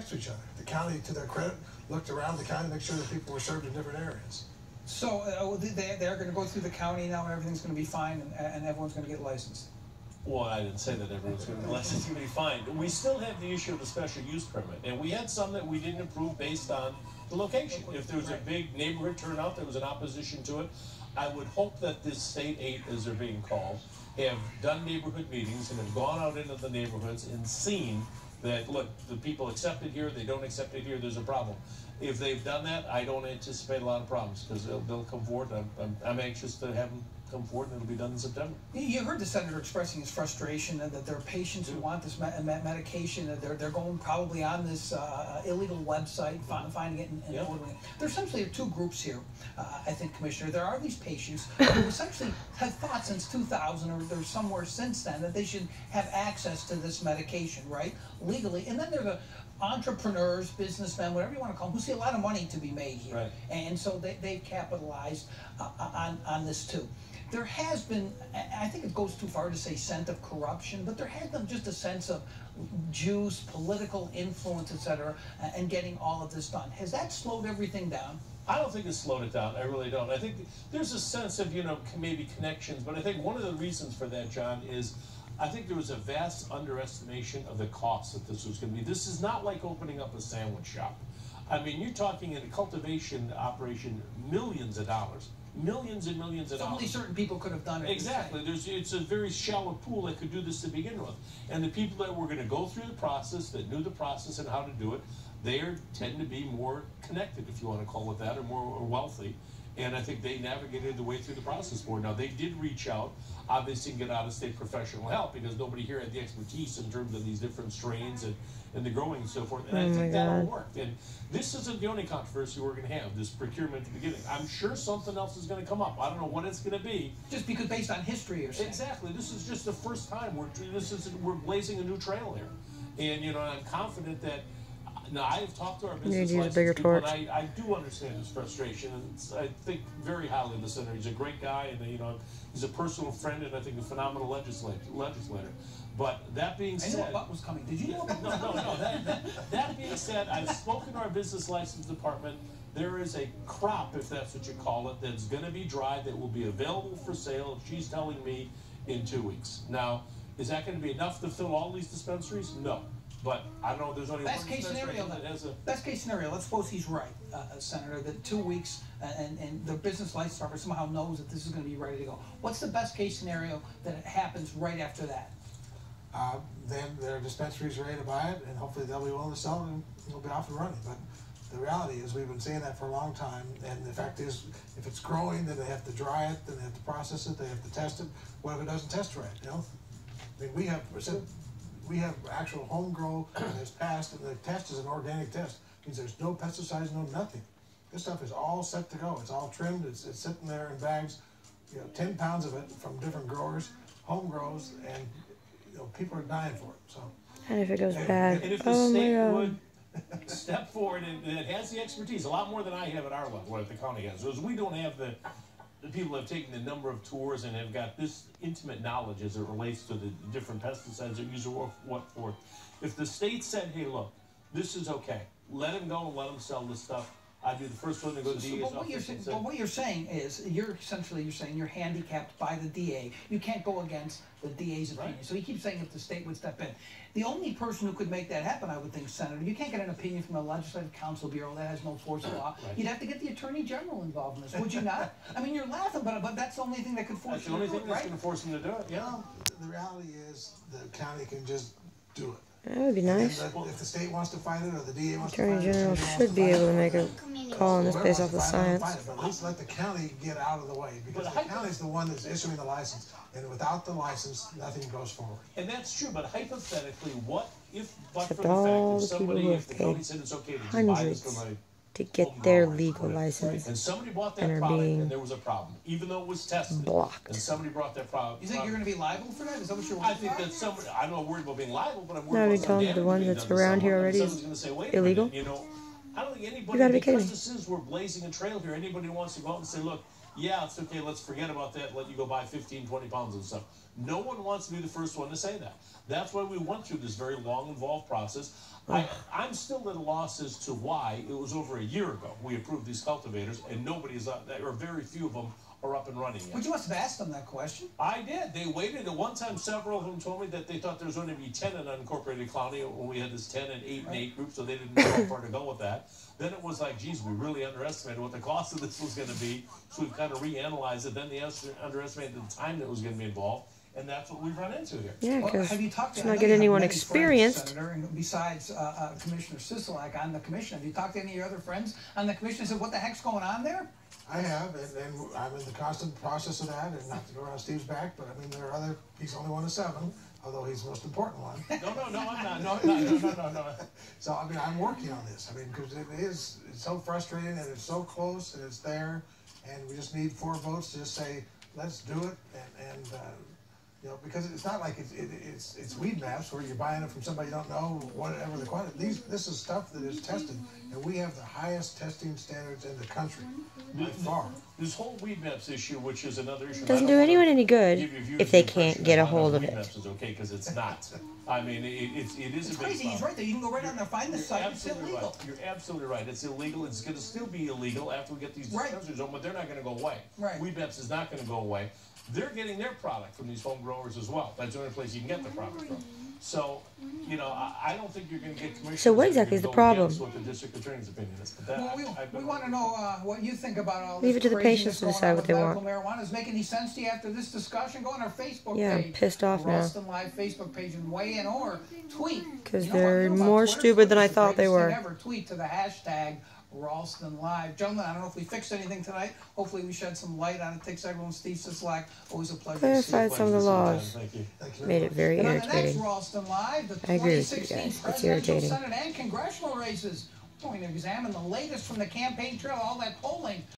next to each other. The county, to their credit, looked around the county to make sure that people were served in different areas. So they're going to go through the county now, and everything's going to be fine, and everyone's going to get licensed. Well, I didn't say that everyone's going to be licensed to be fined. We still have the issue of the special use permit, and we had some that we didn't approve based on the location. If there was a big neighborhood turnout, there was an opposition to it. I would hope that this state 8, as they're being called, have done neighborhood meetings and have gone out into the neighborhoods and seen that, look, the people accept it here, they don't accept it here, there's a problem. If they've done that, I don't anticipate a lot of problems, because they'll come forward. I'm anxious to have them come forward, and it'll be done in September. You heard the senator expressing his frustration that there are patients who want this medication, that they're going probably on this illegal website, finding it and ordering it. There essentially are two groups here, I think, Commissioner. There are these patients who essentially have thought since 2000 or somewhere since then that they should have access to this medication, right, legally. And then there are the entrepreneurs, businessmen, whatever you want to call them, who see a lot of money to be made here. Right. And so they've capitalized on this too. There has been, I think it goes too far to say scent of corruption, but there has been just a sense of juice, political influence, etc., and getting all of this done. Has that slowed everything down? I don't think it's slowed it down. I really don't. I think there's a sense of, maybe connections, but I think one of the reasons for that, John, is I think there was a vast underestimation of the cost that this was going to be. This is not like opening up a sandwich shop. I mean, you're talking in a cultivation operation, millions of dollars. Millions and millions of dollars. Only certain people could have done it. Exactly. It's a very shallow pool that could do this to begin with. And the people that were going to go through the process, that knew the process and how to do it, they tend to be more connected, if you want to call it that, or more wealthy. And I think they navigated the way through the process for it. Now, they did reach out, obviously, and get out-of-state professional help, because nobody here had the expertise in terms of these different strains and the growing and so forth. And I think that all worked. And this isn't the only controversy we're going to have, this procurement at the beginning. I'm sure something else is going to come up. I don't know what it's going to be. Just because based on history or something. Exactly. This is just the first time we're blazing a new trail here. And, I'm confident that. Now, I've talked to our business license people, and I do understand his frustration, and I think very highly of the senator. He's a great guy, and he's a personal friend, and I think a phenomenal legislator. But that being said, I knew what was coming. Did you know about No. That being said, I've spoken to our business license department. There is a crop, if that's what you call it, that's going to be dried that will be available for sale. She's telling me in 2 weeks. Now, is that going to be enough to fill all these dispensaries? No. But I don't know. There's only best case scenario. Best case scenario. Let's suppose he's right, Senator. That 2 weeks and the business license department somehow knows that this is going to be ready to go. What's the best case scenario that it happens right after that? Then their dispensaries ready to buy it, and hopefully they'll be willing to sell it, and it'll be off and running. But the reality is, we've been saying that for a long time, and the fact is, if it's growing, then they have to dry it, then they have to process it, they have to test it. What if it doesn't test right? I mean, we have actual home grow that's passed, and the test is an organic test. It means there's no pesticides, no nothing. This stuff is all set to go. It's all trimmed. It's sitting there in bags. 10 pounds of it from different growers, home grows, and people are dying for it. So. And if it goes bad, and if the state would step forward and it has the expertise, a lot more than I have at our level, what the county has, because we don't have the people have taken the number of tours and have got this intimate knowledge as it relates to the different pesticides that use what for. If the state said, hey, look, this is okay, let them go and let them sell this stuff, I'd be the first one to go to the DA's office. But what you're saying is, you're saying you're handicapped by the DA. You can't go against the DA's opinion. Right. So he keeps saying if the state would step in. The only person who could make that happen, I would think, Senator, you can't get an opinion from the Legislative Council Bureau that has no force of law. Right. You'd have to get the Attorney General involved in this, would you not? I mean, you're laughing, but that's the only thing that could force you to do it, right? That's the only thing that's going to force him to do it, yeah. The reality is the county can just do it. That would be nice. If the state wants to fight it, or the DA wants to fight it, Attorney General should be able to make a call on this based off the science. But at least let the county get out of the way, because the county is the one that's issuing the license, and without the license, nothing goes forward. And that's true, but hypothetically, what if, but Except for the all fact that the people somebody, who if the have county paid said it's okay to just buy this from a to get their legal license, and somebody bought that and are product being and there was a problem, even though it was tested, blocked. and somebody brought that product. You think you're going to be liable for that? Is that what you're worried I think about? that somebody, I'm not worried about being liable, but I'm No, worried we about told them the one that's around here already is illegal. I don't think You anybody, gotta be because kidding. this is, we're blazing a trail here, anybody who wants to go out and say, look, yeah, it's okay, let's forget about that, let you go buy 15, 20 pounds and stuff. No one wants to be the first one to say that. That's why we went through this very long, involved process. I'm still at a loss as to why it was over a year ago we approved these cultivators, and nobody's, or very few of them, are up and running yet. But you must have asked them that question. I did. They waited. At one time, several of them told me that they thought there was going to be 10 in unincorporated county when we had this 10 and 8 and 8 group, so they didn't know how far to go with that. Then it was like, geez, we really underestimated what the cost of this was going to be, so we've kind of reanalyzed it. Then they underestimated the time that was going to be involved, and that's what we've run into here. Yeah, because have you talked to not get anyone experienced. Senator, and besides Commissioner Sisolak on the commission, have you talked to any of your other friends on the commission and said, what the heck's going on there? I have, and I'm in the constant process of that, and not to go around Steve's back, but I mean, there are other, he's only one of 7, although he's the most important one. No, I'm not. No. So, I mean, I'm working on this. I mean, because it's so frustrating, and it's so close, and it's there, and we just need 4 votes to just say, let's do it, and you know, because it's not like it's weed maps where you're buying it from somebody you don't know, whatever the quantity. This is stuff that is tested, and we have the highest testing standards in the country by far. This whole weed maps issue, which is another issue, Doesn't do anyone any good if they can't get a hold of it. Weed maps is okay because it's not. I mean, it is a big crazy. problem. He's right there. You can go right on there, find the site. It's illegal. Right. You're absolutely right. It's illegal. It's going to still be illegal after we get these dispensaries open, but they're not going to go away. Right. Weed maps is not going to go away. They're getting their product from these home growers as well. That's the only place you can get the product from. So, you know, I don't think you're going to get commissioners. So what exactly is the problem? What the district attorney's opinion is. But Well, we want to know what you think about all this. Leave it to the patients to decide what they want. Marijuana. Does it make any sense to you after this discussion? Go on our Facebook Yeah, page. I'm pissed off now. Ralston Live Facebook page and weigh in or tweet. Because they're more stupid than I thought they were. Ever tweet to the hashtag Ralston Live. Gentlemen, I don't know if we fixed anything tonight. Hopefully we shed some light on it. Thanks everyone. Steve Sisolak. Always a pleasure to see you. Clarified some of the laws. Thank you. Made it very And on the next irritating. Ralston Live, the I agree with you 2016 guys. It's presidential, irritating. Senate, and congressional races. We're going to examine the latest from the campaign trail, all that polling.